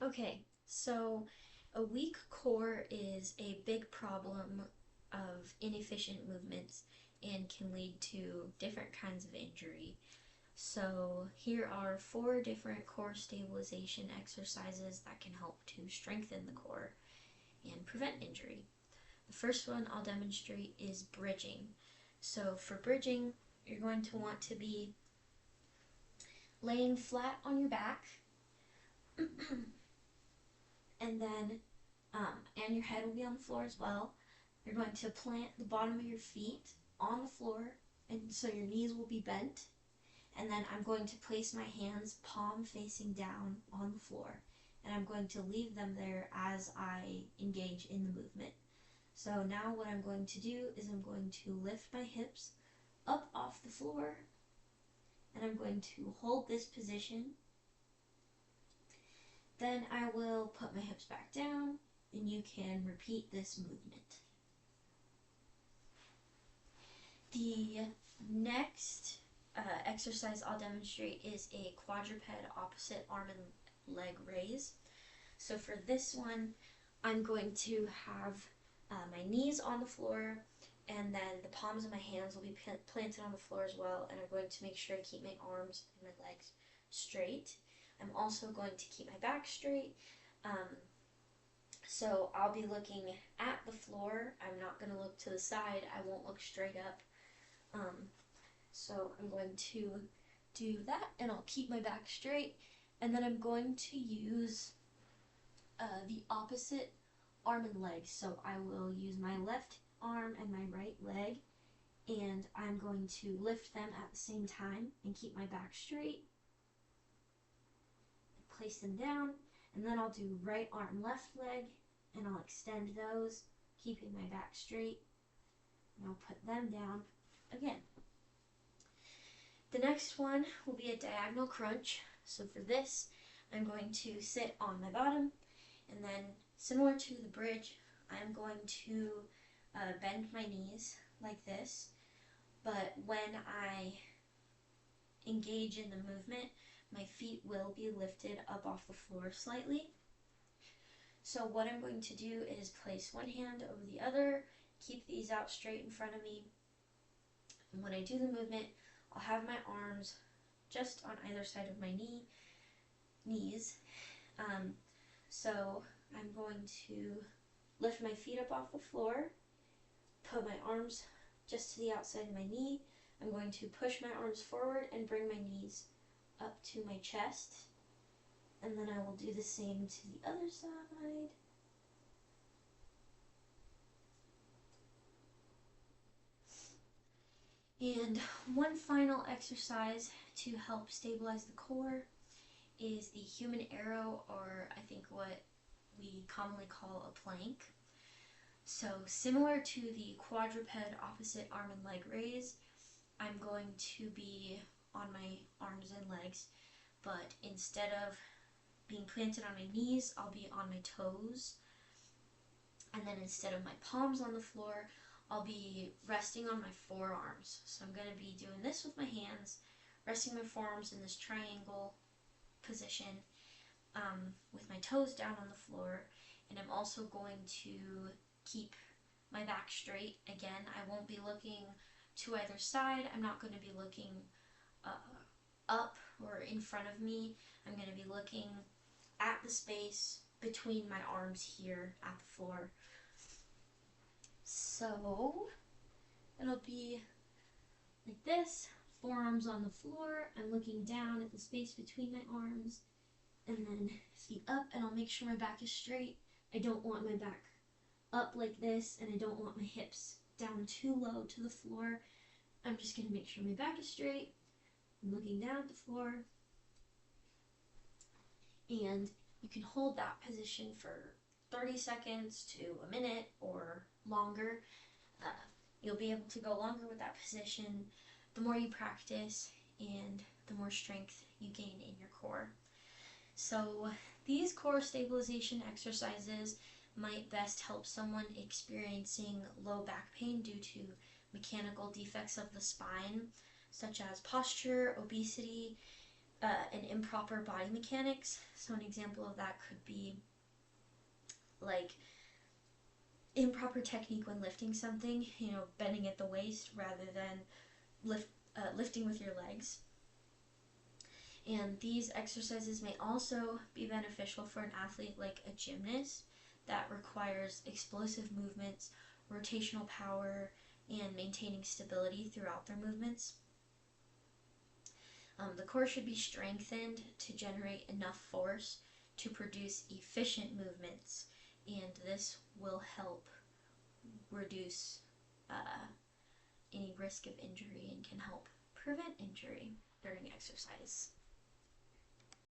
Okay, so a weak core is a big problem of inefficient movements and can lead to different kinds of injury. So here are 4 different core stabilization exercises that can help to strengthen the core and prevent injury. The first one I'll demonstrate is bridging. So for bridging, you're going to want to be laying flat on your back and then and your head will be on the floor as well. You're going to plant the bottom of your feet on the floor, and so your knees will be bent. And then I'm going to place my hands palm facing down on the floor, and I'm going to leave them there as I engage in the movement. So now what I'm going to do is I'm going to lift my hips up off the floor, and I'm going to hold this position. Then I will put my hips back down, and you can repeat this movement. The next exercise I'll demonstrate is a quadruped opposite arm and leg raise. So for this one, I'm going to have my knees on the floor, and then the palms of my hands will be planted on the floor as well, and I'm going to make sure to keep my arms and my legs straight. I'm also going to keep my back straight. So I'll be looking at the floor. I'm not going to look to the side. I won't look straight up. So I'm going to do that, and I'll keep my back straight, and then I'm going to use the opposite arm and leg. So I will use my left arm and my right leg, and I'm going to lift them at the same time and keep my back straight. Place them down, and then I'll do right arm, left leg, and I'll extend those, keeping my back straight, and I'll put them down again. The next one will be a diagonal crunch. So for this, I'm going to sit on my bottom, and then similar to the bridge, I'm going to bend my knees like this, but when I engage in the movement, my feet will be lifted up off the floor slightly. So what I'm going to do is place one hand over the other, keep these out straight in front of me, and when I do the movement, I'll have my arms just on either side of my knees. So I'm going to lift my feet up off the floor, put my arms just to the outside of my knee. I'm going to push my arms forward and bring my knees up to my chest, and then I will do the same to the other side. And one final exercise to help stabilize the core is the human arrow, or I think what we commonly call a plank. So similar to the quadruped opposite arm and leg raise, I'm going to be on my arms and legs, but instead of being planted on my knees, I'll be on my toes. And then instead of my palms on the floor, I'll be resting on my forearms. So I'm going to be doing this with my hands, resting my forearms in this triangle position, with my toes down on the floor. And I'm also going to keep my back straight. Again, I won't be looking to either side. I'm not going to be looking up or in front of me. I'm going to be looking at the space between my arms here at the floor. So it'll be like this, forearms on the floor. I'm looking down at the space between my arms, and then feet up, and I'll make sure my back is straight. I don't want my back up like this, and I don't want my hips down too low to the floor. I'm just going to make sure my back is straight. I'm looking down at the floor, and you can hold that position for 30 seconds to a minute or longer. You'll be able to go longer with that position the more you practice and the more strength you gain in your core. So these core stabilization exercises might best help someone experiencing low back pain due to mechanical defects of the spine, such as posture, obesity, and improper body mechanics. So an example of that could be like improper technique when lifting something, bending at the waist rather than lifting with your legs. And these exercises may also be beneficial for an athlete like a gymnast that requires explosive movements, rotational power, and maintaining stability throughout their movements. The core should be strengthened to generate enough force to produce efficient movements, and this will help reduce any risk of injury and can help prevent injury during exercise.